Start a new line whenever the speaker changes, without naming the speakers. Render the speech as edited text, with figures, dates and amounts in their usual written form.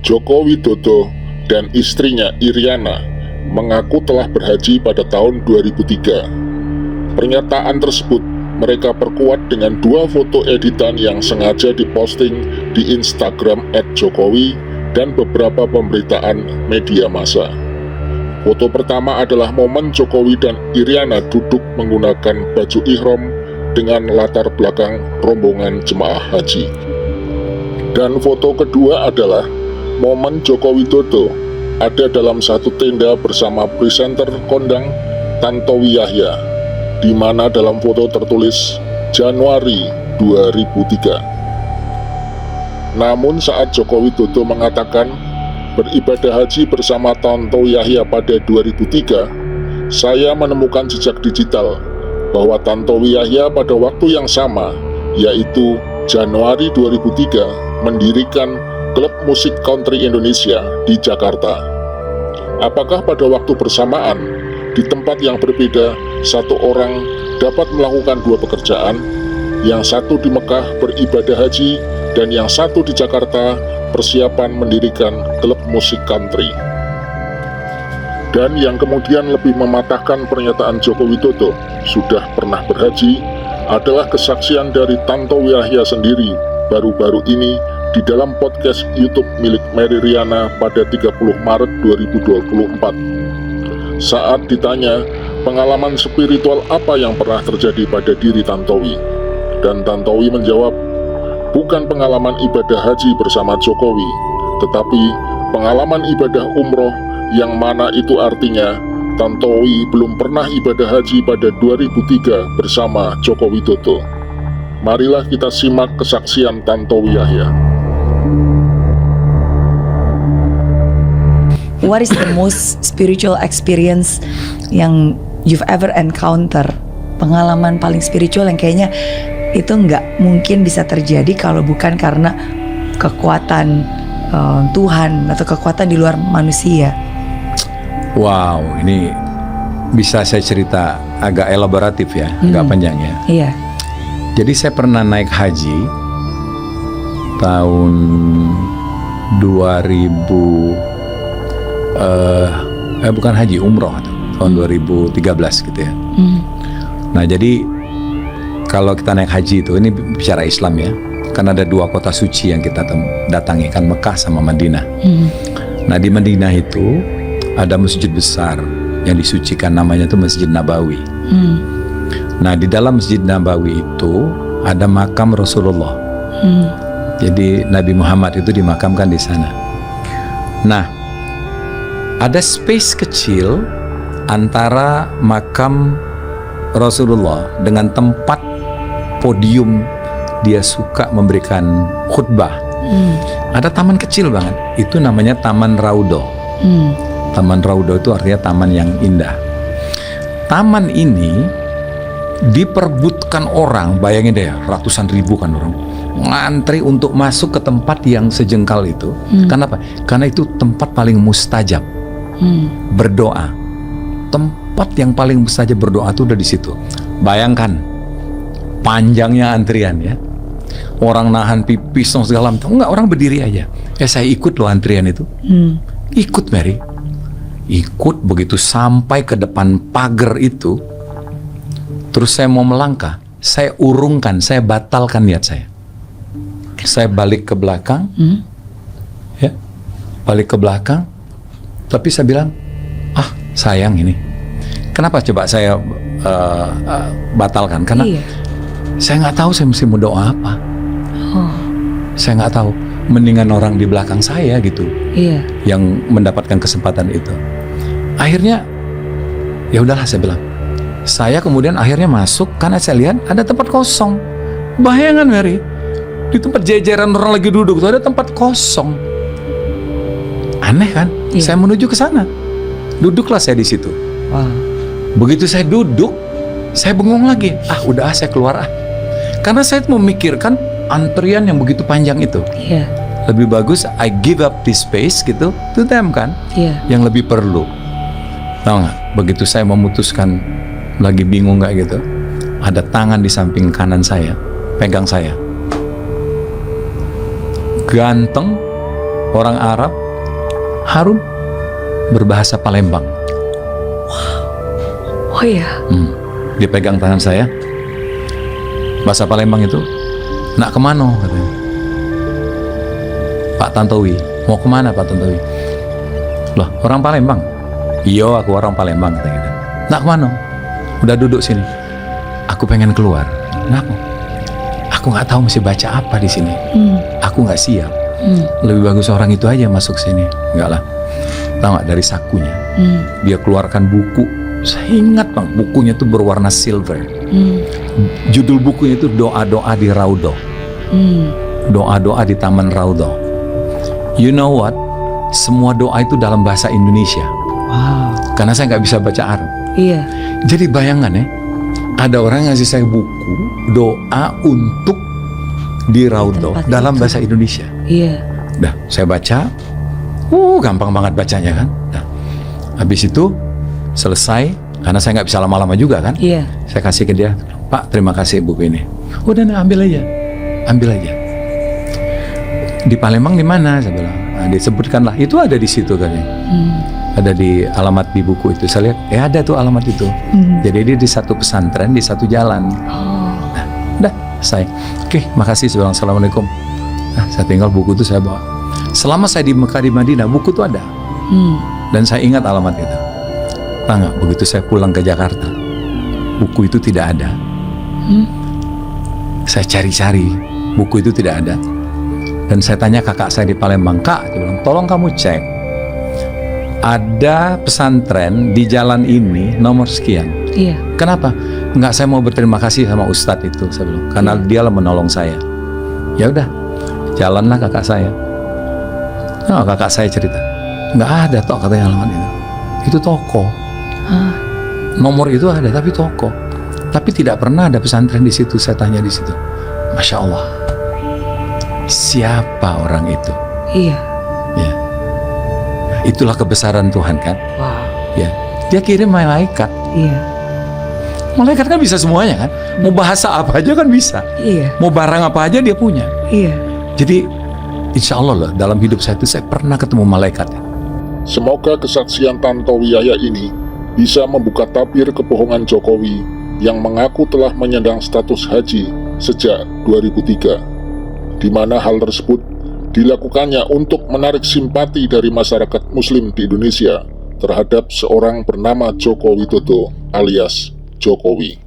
Joko Widodo dan istrinya Iriana mengaku telah berhaji pada tahun 2003. Pernyataan tersebut mereka perkuat dengan dua foto editan yang sengaja diposting di Instagram @jokowi dan beberapa pemberitaan media massa. Foto pertama adalah momen Jokowi dan Iriana duduk menggunakan baju ihram dengan latar belakang rombongan jemaah haji. Dan foto kedua adalah momen Joko Widodo ada dalam satu tenda bersama presenter kondang Tantowi Yahya, di mana dalam foto tertulis Januari 2003. Namun saat Joko Widodo mengatakan beribadah haji bersama Tantowi Yahya pada 2003, saya menemukan jejak digital bahwa Tantowi Yahya pada waktu yang sama, yaitu Januari 2003, mendirikan klub musik country Indonesia di Jakarta. Apakah pada waktu bersamaan, di tempat yang berbeda, satu orang dapat melakukan dua pekerjaan? Yang satu di Mekah beribadah haji, dan yang satu di Jakarta persiapan mendirikan klub musik country. Dan yang kemudian lebih mematahkan pernyataan Joko Widodo sudah pernah berhaji adalah kesaksian dari Tantowi Yahya sendiri baru-baru ini di dalam podcast YouTube milik Mary Riana pada 30 Maret 2024. Saat ditanya pengalaman spiritual apa yang pernah terjadi pada diri Tantowi, dan Tantowi menjawab, bukan pengalaman ibadah haji bersama Jokowi, tetapi pengalaman ibadah umroh, yang mana itu artinya Tantowi belum pernah ibadah haji pada 2003 bersama Joko Widodo. Marilah kita simak kesaksian Tantowi Yahya.
What is the most spiritual experience yang you've ever encounter? Pengalaman paling spiritual yang kayaknya itu nggak mungkin bisa terjadi kalau bukan karena kekuatan Tuhan atau kekuatan di luar manusia.
Wow, ini bisa saya cerita agak elaboratif ya, agak panjang ya.
Iya.
Jadi saya pernah naik haji tahun 2000, bukan haji, umroh tahun 2013 gitu ya. Nah jadi kalau kita naik haji itu, ini bicara Islam ya, kan ada dua kota suci yang kita datangi, kan Mekah sama Madinah. Nah di Madinah itu ada masjid besar yang disucikan, namanya itu Masjid Nabawi. Nah di dalam Masjid Nabawi itu ada makam Rasulullah. Jadi Nabi Muhammad itu dimakamkan di sana. Nah ada space kecil antara makam Rasulullah dengan tempat podium dia suka memberikan khutbah. Ada taman kecil banget, itu namanya Taman Raudho. Taman Raudho itu artinya taman yang indah. Taman ini diperebutkan orang, bayangin deh, ratusan ribu kan orang ngantri untuk masuk ke tempat yang sejengkal itu. Kenapa? Karena itu tempat paling mustajab berdoa. Tempat yang paling mustajab berdoa itu udah di situ. Bayangkan panjangnya antrian ya. Orang nahan pipis segala macam. Enggak, orang berdiri aja. Saya ikut loh antrian itu. Ikut Mary. Ikut begitu sampai ke depan pagar itu. Terus saya mau melangkah, saya urungkan, saya batalkan niat saya. Saya balik ke belakang, ya, balik ke belakang. Tapi saya bilang, sayang ini. Kenapa coba saya batalkan? Karena saya nggak tahu saya mesti mau doa apa. Saya nggak tahu. Mendingan orang di belakang saya gitu, yang mendapatkan kesempatan itu. Akhirnya, ya udahlah saya bilang. Saya kemudian akhirnya masuk karena saya lihat ada tempat kosong. Bayangan Mary, di tempat jajaran orang lagi duduk tuh ada tempat kosong. Aneh kan? Saya menuju ke sana. Duduklah saya di situ. Begitu saya duduk, saya bengong lagi. Udah saya keluar. Karena saya memikirkan antrian yang begitu panjang itu. Lebih bagus I give up this space gitu to them kan. Yang lebih perlu. Tahu nggak? Begitu saya memutuskan, lagi bingung nggak gitu, ada tangan di samping kanan saya pegang saya, ganteng, orang Arab, Harun berbahasa Palembang.
Oh iya.
Dia pegang tangan saya. Bahasa Palembang itu, nak kemana? Katanya. Pak Tantowi, mau kemana Pak Tantowi? Loh, orang Palembang. Iya, aku orang Palembang, kata gitu. Nak kemana? Udah duduk sini. Aku pengen keluar. Kenapa? Aku nggak tahu mesti baca apa di sini. Aku nggak siap. Lebih bagus orang itu aja masuk sini. Enggak lah. Tahu nggak, dari sakunya dia keluarkan buku. Saya ingat bang, bukunya tuh berwarna silver. Judul bukunya itu Doa-doa di Raudhah. Doa-doa di Taman Raudhah. You know what? Semua doa itu dalam bahasa Indonesia.
Wow.
Karena saya nggak bisa baca Arab.
Iya.
Jadi bayangan ya, ada orang ngasih saya buku doa untuk di Raudhah
Tempat
dalam
itu.
bahasa Indonesia.
Iya.
Dah, saya baca. Gampang banget bacanya kan. Nah, habis itu selesai, karena saya nggak bisa lama-lama juga kan.
Iya.
Saya kasih ke dia, Pak, terima kasih buku ini. Udah, nah, ambil aja. Di Palembang di mana? Saya bilang. Nah, disebutkanlah, itu ada di situ kan ya. Ada di alamat di buku itu. Saya lihat, ada tuh alamat itu. Jadi dia di satu pesantren, di satu jalan. Nah, udah, saya. Oke, makasih. Saya bilang, Assalamualaikum. Nah, saya tinggal buku itu saya bawa. Selama saya di Mekah, di Madinah, buku itu ada. Dan saya ingat alamat itu. Tahu nggak, begitu saya pulang ke Jakarta, buku itu tidak ada. Saya cari-cari, buku itu tidak ada. Dan saya tanya kakak saya di Palembang, Kak, dia bilang, tolong kamu cek. Ada pesantren di jalan ini nomor sekian.
Iya.
Kenapa? Enggak, saya mau berterima kasih sama Ustadz itu, saya bilang, karena dialah menolong saya. Ya udah, jalanlah kakak saya. Nah, kakak saya cerita, nggak ada toh katanya alamat itu. Itu toko. Nomor itu ada, tapi toko. Tapi tidak pernah ada pesantren di situ. Saya tanya di situ. Masya Allah. Siapa orang itu?
Iya.
Ya. Itulah kebesaran Tuhan kan.
Wow.
Ya. Dia kirim malaikat.
Iya.
Malaikat kan bisa semuanya kan. Mau bahasa apa aja kan bisa.
Iya.
Mau barang apa aja dia punya.
Iya.
Jadi insya Allah loh, dalam hidup saya itu saya pernah ketemu malaikat.
Semoga kesaksian Tantowi Yahya ini bisa membuka tabir kebohongan Jokowi yang mengaku telah menyandang status haji sejak 2003, di mana hal tersebut dilakukannya untuk menarik simpati dari masyarakat Muslim di Indonesia terhadap seorang bernama Joko Widodo alias Jokowi.